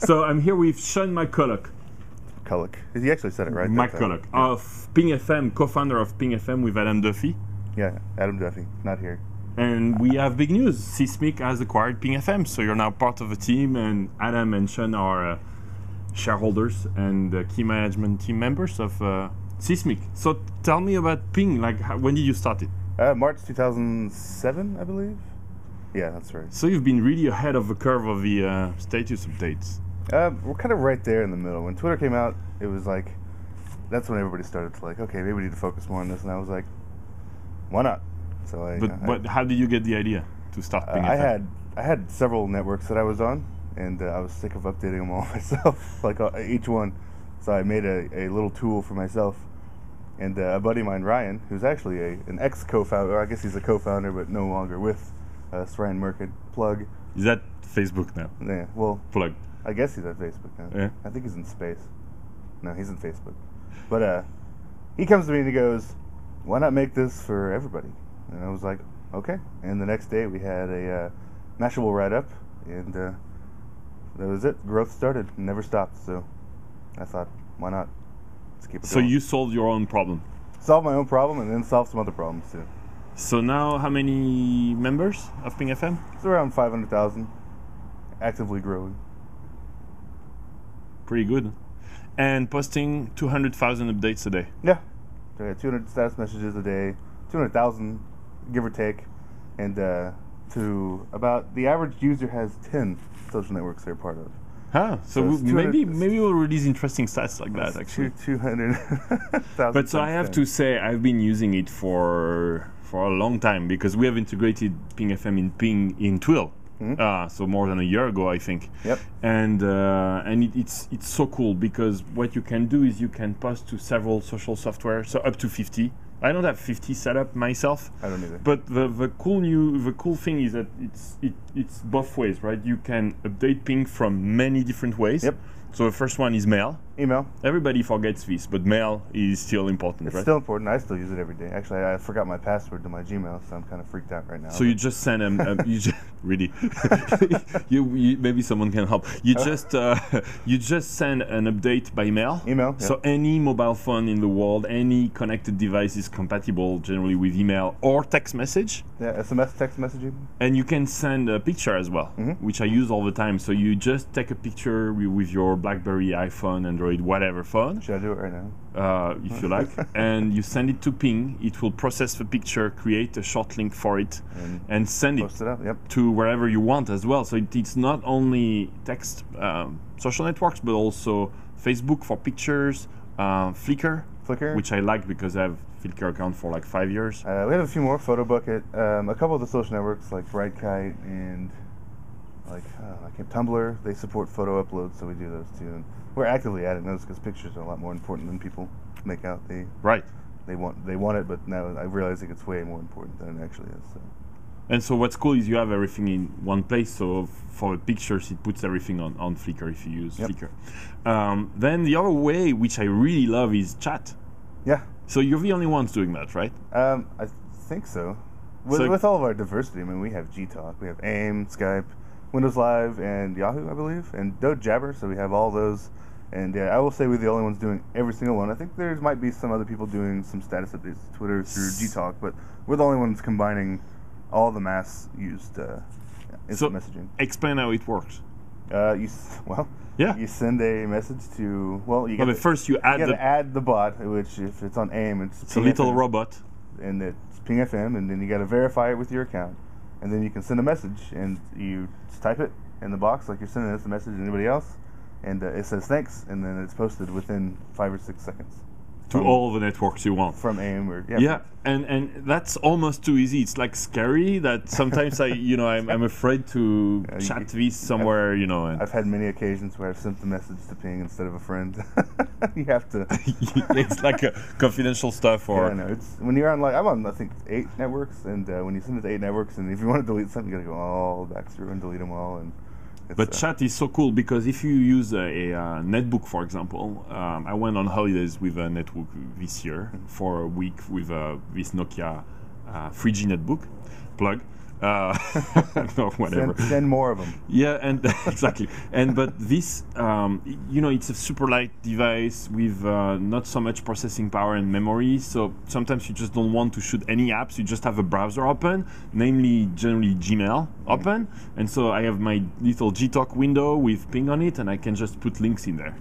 So I'm here with Sean McCulloch. Culloch. He actually said it right. McCulloch of Ping FM, co-founder of Ping FM with Adam Duffy. Yeah, Adam Duffy, not here. And we have big news. Seesmic has acquired Ping FM, so you're now part of the team, and Adam and Sean are shareholders and key management team members of Seesmic. So tell me about Ping. Like, when did you start it? March 2007, I believe. Yeah, that's right. So you've been really ahead of the curve of the status updates. We're kind of right there in the middle. When Twitter came out, it was like, that's when everybody started to like, okay, maybe we need to focus more on this. And I was like, why not? So But how did you get the idea to start Ping FM? I had several networks that I was on, and I was sick of updating them all myself, like each one. So I made a little tool for myself. And a buddy of mine, Ryan, who's actually an ex-co-founder, or I guess he's a co-founder, but no longer with us, Ryan Meur, plug. Is that Facebook now? Yeah, well, plug. I guess he's at Facebook now. Yeah. I think he's in space. No, he's in Facebook. But he comes to me and he goes, why not make this for everybody? And I was like, okay. And the next day we had a Mashable write-up, and that was it. Growth started and never stopped. So I thought, why not? Let's keep it So going. you solved your own problem? Solved my own problem and then solved some other problems too. So now how many members of Ping FM? It's around 500,000, actively growing. Pretty good. And posting 200,000 updates a day. Yeah. 200 status messages a day, 200,000, give or take. And to about, the average user has 10 social networks they're part of. Huh. So maybe we'll release interesting stats like that, actually. 200,000. But so I have to say, I've been using it for a long time, because we have integrated Ping FM in Twill. So more than a year ago, I think. Yep. And it's so cool, because what you can do is you can post to several social software, so up to 50. I don't have 50 set up myself. I don't either. But the cool thing is that it's both ways, right? You can update Ping from many different ways. Yep. So the first one is mail. Email. Everybody forgets this, but mail is still important, It's right? still important. I still use it every day. Actually, I forgot my password to my Gmail, so I'm kind of freaked out right now. So you just send you just really you maybe someone can help. You just send an update by mail. Email. So any mobile phone in the world, any connected device is compatible generally with email or text message. Yeah, SMS text messaging. And you can send a picture as well, which I use all the time. So you just take a picture with your BlackBerry, iPhone, Android, whatever phone. Should I do it right now? If you like, and you send it to Ping. It will process the picture, create a short link for it, and send Post it up. Yep. to wherever you want as well. So it's not only text social networks, but also Facebook for pictures, Flickr, which I like because I have Flickr account for like 5 years. We have a few more. Photo Bucket, a couple of the social networks like Brightkite and Tumblr. They support photo uploads, so we do those too. And we're actively adding those because pictures are a lot more important than people make out. They want it, but now I realize it's way more important than it actually is. So. And so what's cool is you have everything in one place. So for the pictures, it puts everything on Flickr if you use Flickr. Then the other way, which I really love, is chat. Yeah. So you're the only ones doing that, right? I think so. With all of our diversity, I mean, we have Gtalk, we have AIM, Skype, Windows Live, and Yahoo, I believe, and Jabber. So we have all those. And I will say we're the only ones doing every single one. I think there might be some other people doing some status updates to Twitter through Gtalk, but we're the only ones combining all the mass used instant messaging. Explain how it works. You send a message to first you add the bot, which if it's on AIM, it's a little robot, and it's Ping FM, and then you got to verify it with your account, and then you can send a message, and you just type it in the box like you're sending this message to anybody else, and it says thanks, and then it's posted within 5 or 6 seconds. To all the networks you want. From AIM or and that's almost too easy. It's like scary that sometimes I'm afraid to chat this somewhere, And I've had many occasions where I've sent the message to Ping instead of a friend. You have to. It's like a confidential stuff, or I know. It's when you're on I'm on I think 8 networks, and when you send it to 8 networks, and if you want to delete something, you got to go all back through and delete them all. And but chat is so cool because if you use a netbook, for example, I went on holidays with a netbook this year for a week with this Nokia 3G netbook plug, No, whatever. Send more of them. Yeah, and exactly. And but this, it's a super light device with not so much processing power and memory. So sometimes you just don't want to shoot any apps. You just have a browser open, namely generally Gmail open. And so I have my little Gtalk window with ping on it, and I can just put links in there.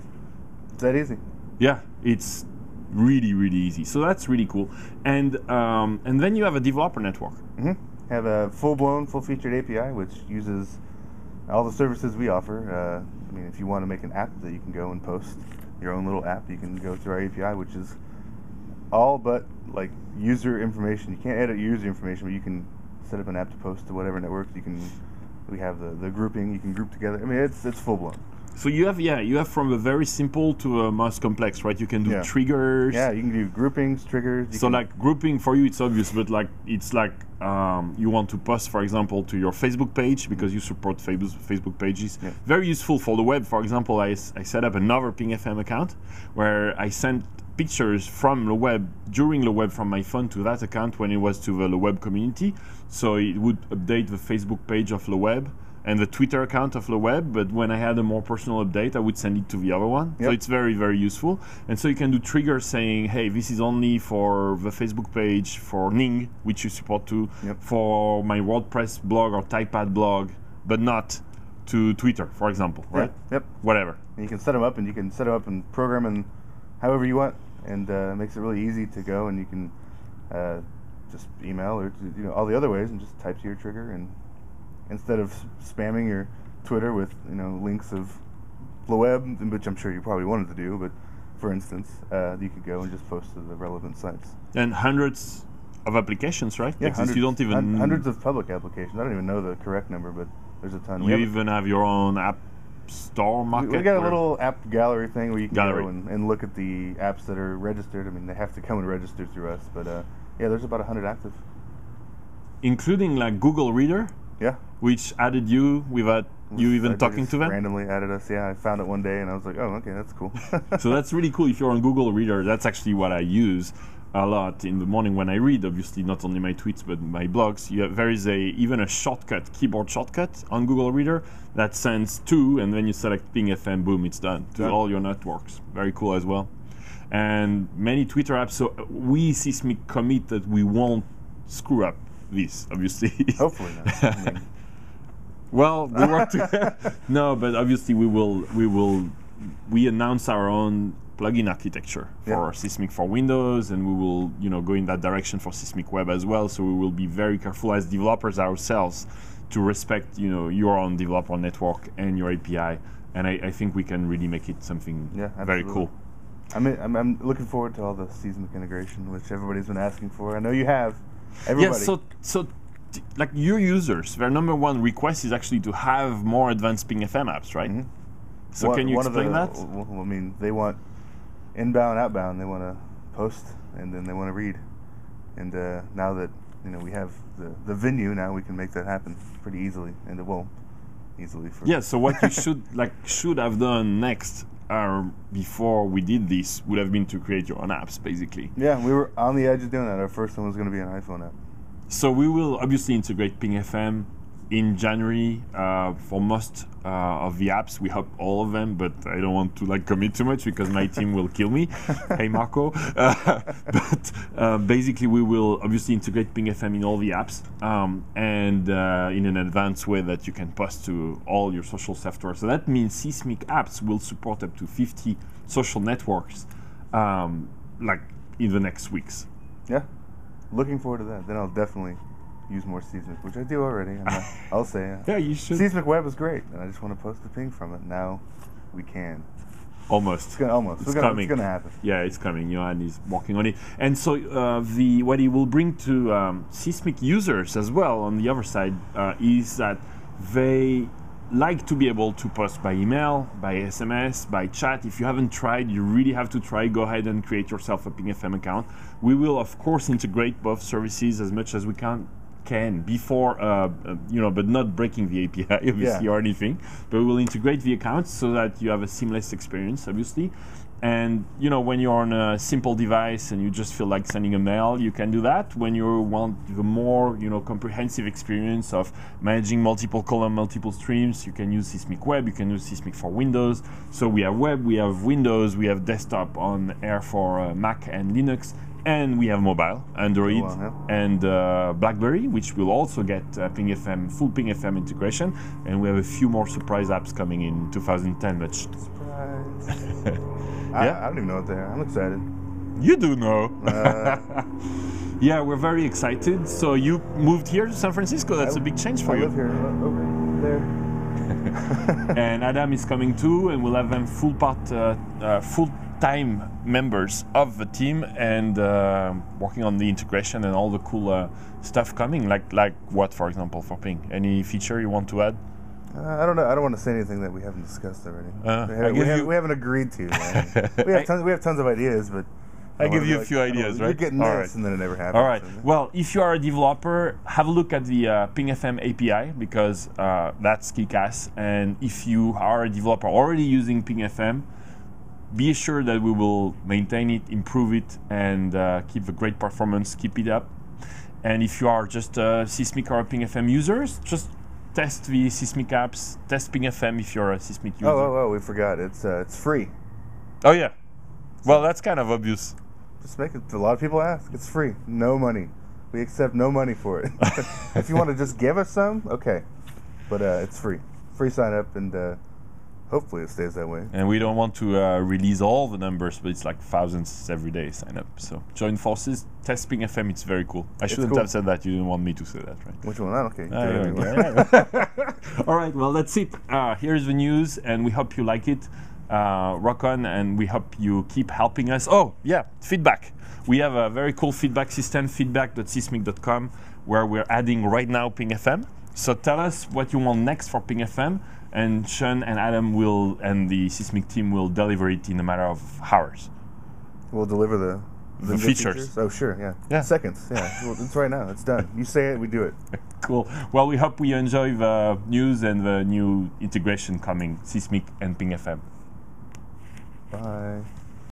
Is that easy? Yeah, it's really, really easy. So that's really cool. And then you have a developer network. Mm-hmm. Have a full-blown, full-featured API, which uses all the services we offer. I mean, if you want to make an app that you can go and post your own little app, you can go through our API, which is all but like user information. You can't edit user information, but you can set up an app to post to whatever network. We have the grouping. You can group together. I mean, it's full-blown. So you have from a very simple to a most complex, right? You can do triggers. Yeah, you can do groupings, triggers. So like grouping for you, it's obvious, but like it's like you want to post, for example, to your Facebook page because you support Facebook pages. Yeah. Very useful for the web. For example, I set up another Ping FM account where I sent pictures from the web during the web from my phone to that account when it was to the web community. So it would update the Facebook page of the web and the Twitter account of the web, but when I had a more personal update, I would send it to the other one. Yep. So it's very, very useful. And so you can do triggers saying, hey, this is only for the Facebook page, for Ning, which you support to, for my WordPress blog or Typepad blog, but not to Twitter, for example, right? Yep. Whatever. And you can set them up, and program them however you want, and it makes it really easy to go, and you can just email or all the other ways and just type to your trigger, and instead of spamming your Twitter with links of the web, which I'm sure you probably wanted to do, but for instance, you could go and just post to the relevant sites. And hundreds of applications, right? Yeah, because you don't even hundreds of public applications. I don't even know the correct number, but there's a ton. You even have your own app store market. We got a little app gallery thing where you can go and look at the apps that are registered. I mean, they have to come and register through us, but there's about 100 active, including like Google Reader. Yeah. Which added you without you even talking to them? Randomly added us, yeah. I found it one day and I was like, oh, okay, that's cool. So that's really cool. If you're on Google Reader, that's actually what I use a lot in the morning when I read, obviously not only my tweets but my blogs. There is even a shortcut, keyboard shortcut on Google Reader that sends to, and then you select Ping FM, boom, it's done to all your networks. Very cool as well. And many Twitter apps. So we Seesmic commit that we won't screw up this, obviously. Hopefully not. I mean. Well, we work together. No, but obviously we announce our own plugin architecture for Seesmic for Windows, and we will go in that direction for Seesmic Web as well. So we will be very careful as developers ourselves to respect your own developer network and your API. And I think we can really make it something very cool. I'm looking forward to all the Seesmic integration, which everybody's been asking for. I know you have. Everybody. Yeah, so like your users, their number one request is actually to have more advanced Ping FM apps, right? Mm-hmm. So can you explain that? Well, I mean, they want inbound, outbound. They want to post, and then they want to read. And now that we have the venue, now we can make that happen pretty easily, and it will easily. So what you should have done next, before we did this, would have been to create your own apps, basically. Yeah, we were on the edge of doing that. Our first one was going to be an iPhone app. So we will obviously integrate Ping FM in January for most of the apps. We hope all of them, but I don't want to commit too much because my team will kill me. Hey, Marco. But basically, we will obviously integrate Ping FM in all the apps and in an advanced way that you can post to all your social software. So that means Seesmic apps will support up to 50 social networks in the next weeks. Yeah. Looking forward to that. Then I'll definitely use more Seesmic, which I do already. I'll say. Yeah, you should. Seesmic Web is great, and I just want to post the ping from it. Now we can. Almost. It's going to happen. Yeah, it's coming. Johan is working on it. And so what it will bring to Seesmic users as well on the other side is that they like to be able to post by email, by SMS, by chat. If you haven't tried, you really have to try. Go ahead and create yourself a Ping FM account. We will, of course, integrate both services as much as we can can before, but not breaking the API obviously or anything. But we will integrate the accounts so that you have a seamless experience, obviously. And when you're on a simple device and you just feel like sending a mail, you can do that. When you want the more comprehensive experience of managing multiple column, multiple streams, you can use Seesmic Web, you can use Seesmic for Windows. So we have web, we have Windows, we have desktop on Air for Mac and Linux, and we have mobile, Android, and BlackBerry, which will also get full Ping FM integration. And we have a few more surprise apps coming in 2010. But surprise! I don't even know what they are. I'm excited. You do know. Yeah, we're very excited. So you moved here to San Francisco. That's a big change for you. I live here, over there. And Adam is coming too, and we'll have them full-time members of the team and working on the integration and all the cool stuff coming. Like what, for example, for Ping? Any feature you want to add? I don't know. I don't want to say anything that we haven't discussed already. We haven't agreed to. We have tons of ideas, but I give you a few ideas, right? You're getting this, and then it never happens. All right. Well, if you are a developer, have a look at the Ping FM API because that's kick-ass. And if you are a developer already using Ping FM, be assured that we will maintain it, improve it, and keep the great performance. Keep it up. And if you are just a Seesmic or a Ping FM users, just test the Seesmic apps, test Ping FM if you're a Seesmic user. Oh, we forgot. It's free. Oh, yeah. Well, that's kind of obvious. Just make it. A lot of people ask. It's free. No money. We accept no money for it. If you want to just give us some, okay. But it's free. Free sign up, and hopefully it stays that way. And we don't want to release all the numbers, but it's like thousands every day sign up. So join forces, test Ping FM. It's very cool. I shouldn't have said that. You didn't want me to say that, right? Which one? I don't care. All right. Well, that's it. Here's the news, and we hope you like it. Rock on, and we hope you keep helping us. Oh, yeah, feedback. We have a very cool feedback system, feedback.seesmic.com, where we're adding right now Ping FM. So tell us what you want next for Ping FM, and Sean and Adam and the Seesmic team will deliver it in a matter of hours. We'll deliver the features. Oh, sure, yeah. Seconds, yeah. Well, it's right now. It's done. You say it, we do it. Cool. Well, we hope you enjoy the news and the new integration coming, Seesmic and Ping FM. Bye.